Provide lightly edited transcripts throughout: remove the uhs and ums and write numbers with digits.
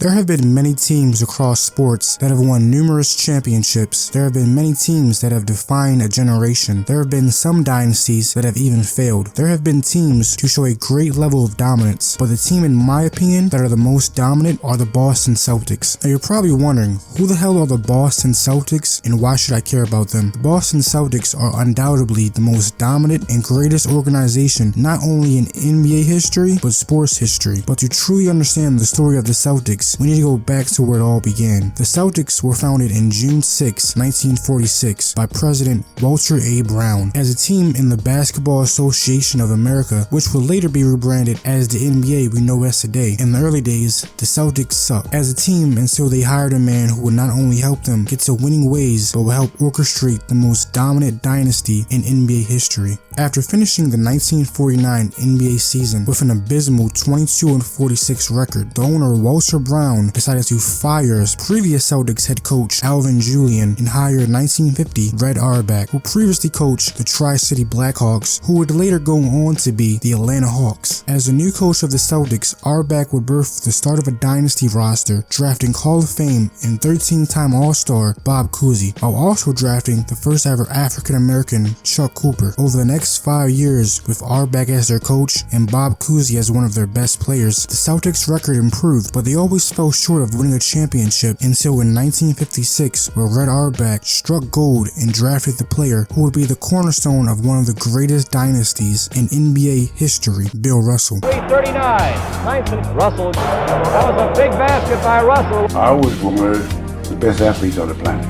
There have been many teams across sports that have won numerous championships. There have been many teams that have defined a generation. There have been some dynasties that have even failed. There have been teams to show a great level of dominance, but the team in my opinion that are the most dominant are the Boston Celtics. Now you're probably wondering, who the hell are the Boston Celtics and why should I care about them? The Boston Celtics are undoubtedly the most dominant and greatest organization not only in NBA history but sports history. But to truly understand the story of the Celtics, we need to go back to where it all began. The Celtics were founded in June 6, 1946 by President Walter A. Brown as a team in the Basketball Association of America, which would later be rebranded as the NBA we know as today. In the early days, the Celtics sucked as a team until they hired a man who would not only help them get to winning ways but would help orchestrate the most dominant dynasty in NBA history. After finishing the 1949 NBA season with an abysmal 22-46 record, the owner Walter Brown decided to fire his previous Celtics head coach Alvin Julian and hired 1950 Red Auerbach, who previously coached the Tri-City Blackhawks, who would later go on to be the Atlanta Hawks. As the new coach of the Celtics, Auerbach would birth the start of a dynasty roster, drafting Hall of Fame and 13-time All-Star Bob Cousy, while also drafting the first ever African-American Chuck Cooper. Over the next 5 years, with Auerbach as their coach and Bob Cousy as one of their best players, the Celtics record improved, but they always fell short of winning a championship until in 1956, where Red Auerbach struck gold and drafted the player who would be the cornerstone of one of the greatest dynasties in NBA history, Bill Russell. 339, Russell. That was a big basket by Russell. I was one of the best athletes on the planet.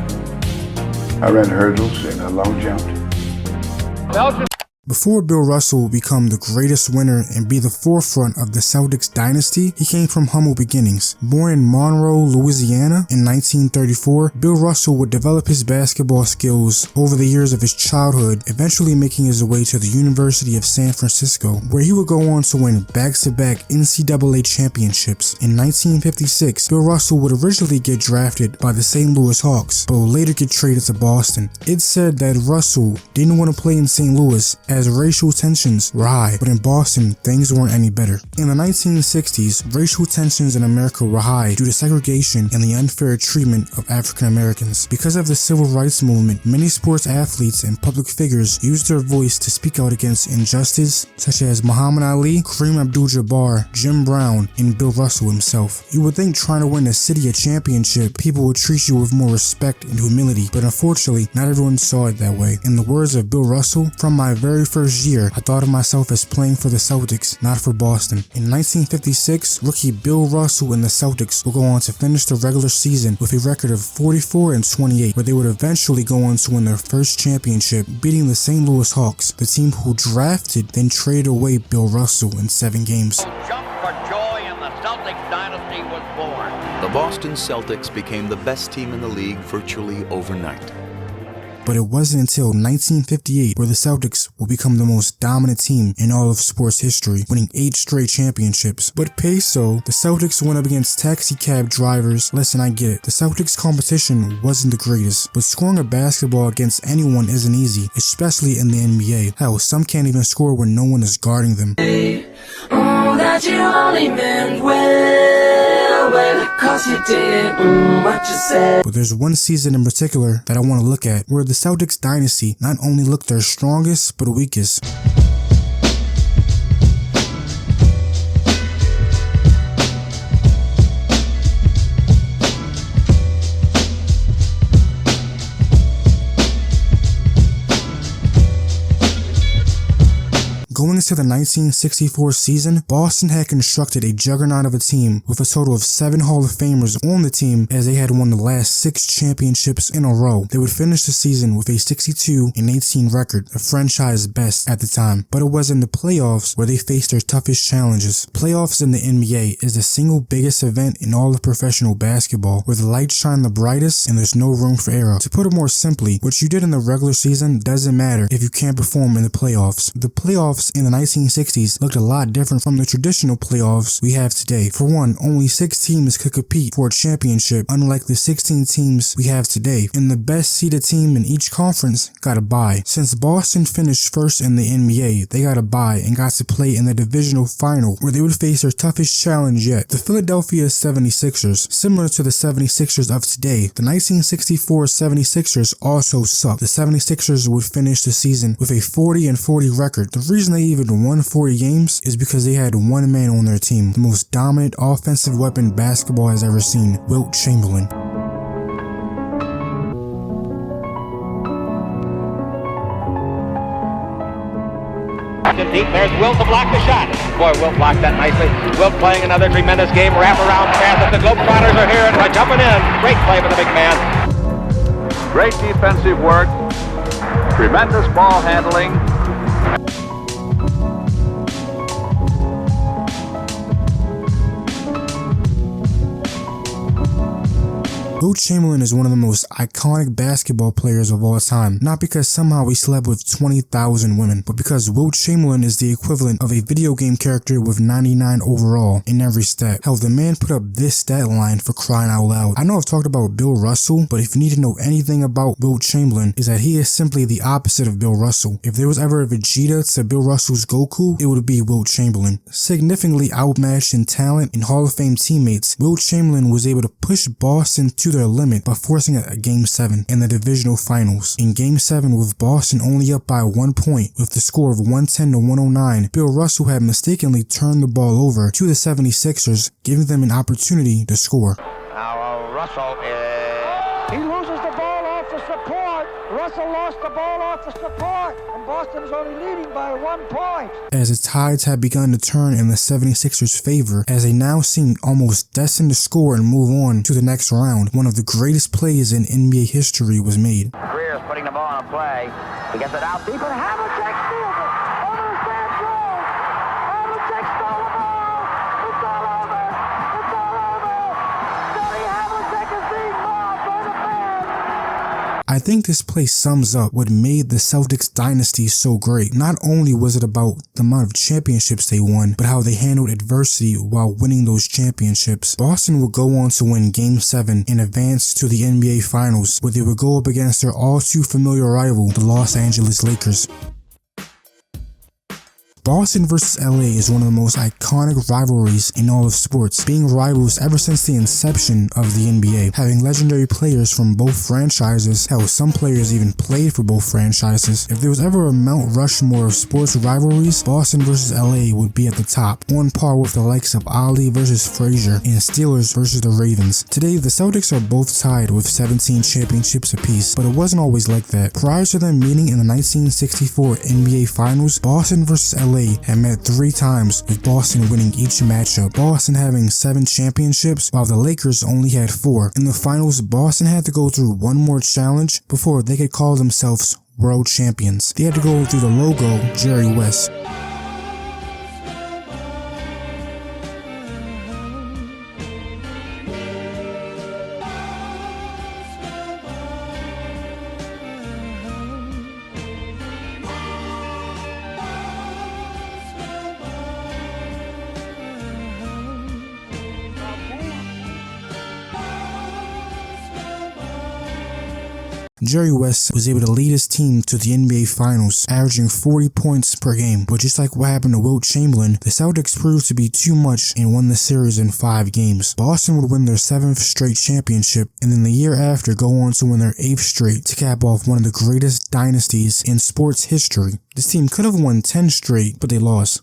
I ran hurdles and I long jumped. Belgium. Before Bill Russell would become the greatest winner and be the forefront of the Celtics dynasty, he came from humble beginnings. Born in Monroe, Louisiana in 1934, Bill Russell would develop his basketball skills over the years of his childhood, eventually making his way to the University of San Francisco, where he would go on to win back-to-back NCAA championships. In 1956, Bill Russell would originally get drafted by the St. Louis Hawks, but would later get traded to Boston. It's said that Russell didn't want to play in St. Louis as racial tensions were high, but in Boston, things weren't any better. In the 1960s, racial tensions in America were high due to segregation and the unfair treatment of African Americans. Because of the civil rights movement, many sports athletes and public figures used their voice to speak out against injustice, such as Muhammad Ali, Kareem Abdul-Jabbar, Jim Brown, and Bill Russell himself. You would think trying to win a city a championship, people would treat you with more respect and humility, but unfortunately, not everyone saw it that way. In the words of Bill Russell, "From my very first year, I thought of myself as playing for the Celtics, not for Boston." In 1956, rookie Bill Russell and the Celtics will go on to finish the regular season with a record of 44-28, where they would eventually go on to win their first championship, beating the St. Louis Hawks, the team who drafted then traded away Bill Russell in 7 games. Jump for joy and the Celtics dynasty was born. The Boston Celtics became the best team in the league virtually overnight. But it wasn't until 1958 where the Celtics will become the most dominant team in all of sports history, winning 8 straight championships. But peso, the Celtics went up against taxi cab drivers. Listen, I get it. The Celtics competition wasn't the greatest, but scoring a basketball against anyone isn't easy, especially in the NBA. Hell, some can't even score when no one is guarding them. Oh, that you only meant well, 'cause you did what you said. But there's one season in particular that I want to look at, where the Celtics dynasty not only looked their strongest, but weakest. Going into the 1964 season, Boston had constructed a juggernaut of a team with a total of 7 Hall of Famers on the team, as they had won the last 6 championships in a row. They would finish the season with a 62-18 record, a franchise best at the time. But it was in the playoffs where they faced their toughest challenges. Playoffs in the NBA is the single biggest event in all of professional basketball, where the lights shine the brightest and there's no room for error. To put it more simply, what you did in the regular season doesn't matter if you can't perform in the playoffs. The playoffs in in the 1960s looked a lot different from the traditional playoffs we have today. For one, only 6 teams could compete for a championship, unlike the 16 teams we have today, and the best seeded team in each conference got a bye. Since Boston finished first in the NBA, they got a bye and got to play in the divisional final, where they would face their toughest challenge yet, the Philadelphia 76ers. Similar to the 76ers of today, the 1964 76ers also sucked. The 76ers would finish the season with a 40-40 record. The reason they even won 40 games is because they had one man on their team, the most dominant offensive weapon basketball has ever seen, Wilt Chamberlain. Deep, there's Wilt to block the shot. Boy, Wilt blocked that nicely. Wilt playing another tremendous game. Wraparound pass. The Globetrotters are here and by jumping in. Great play by the big man. Great defensive work. Tremendous ball handling. Wilt Chamberlain is one of the most iconic basketball players of all time, not because somehow he slept with 20,000 women, but because Wilt Chamberlain is the equivalent of a video game character with 99 overall in every stat. Hell, the man put up this stat line for crying out loud. I know I've talked about Bill Russell, but if you need to know anything about Wilt Chamberlain, is that he is simply the opposite of Bill Russell. If there was ever a Vegeta to Bill Russell's Goku, it would be Wilt Chamberlain. Significantly outmatched in talent and Hall of Fame teammates, Wilt Chamberlain was able to push Boston to their limit by forcing a Game 7 in the divisional finals. In Game 7, with Boston only up by 1 point with the score of 110-109, Bill Russell had mistakenly turned the ball over to the 76ers, giving them an opportunity to score. Now Russell He loses the ball off the support. Russell lost the ball off the support, and Boston is only leading by 1 point. As the tides had begun to turn in the 76ers' favor, as they now seemed almost destined to score and move on to the next round, one of the greatest plays in NBA history was made. Greer's putting the ball on a play. He gets it out deep, and Havlicek steals it. Over the stand throw. Havlicek stole the ball. It's all over. It's all over. Johnny Havlicek is being mobbed by the fans. I think this play sums up what made the Celtics dynasty so great. Not only was it about the amount of championships they won, but how they handled adversity while winning those championships. Boston would go on to win Game 7 and advance to the NBA Finals, where they would go up against their all too familiar rival, the Los Angeles Lakers. Boston vs. LA is one of the most iconic rivalries in all of sports, being rivals ever since the inception of the NBA, having legendary players from both franchises. Hell, some players even played for both franchises. If there was ever a Mount Rushmore of sports rivalries, Boston vs. LA would be at the top, on par with the likes of Ali vs. Frazier and Steelers vs. the Ravens. Today, the Celtics are both tied with 17 championships apiece, but it wasn't always like that. Prior to them meeting in the 1964 NBA Finals, Boston vs. LA had met 3 times, with Boston winning each matchup, Boston having 7 championships while the Lakers only had 4. In the finals, Boston had to go through one more challenge before they could call themselves world champions. They had to go through the logo Jerry West. Jerry West was able to lead his team to the NBA Finals, averaging 40 points per game. But just like what happened to Wilt Chamberlain, the Celtics proved to be too much and won the series in 5 games. Boston would win their 7th straight championship, and then the year after go on to win their 8th straight to cap off one of the greatest dynasties in sports history. This team could have won 10 straight, but they lost.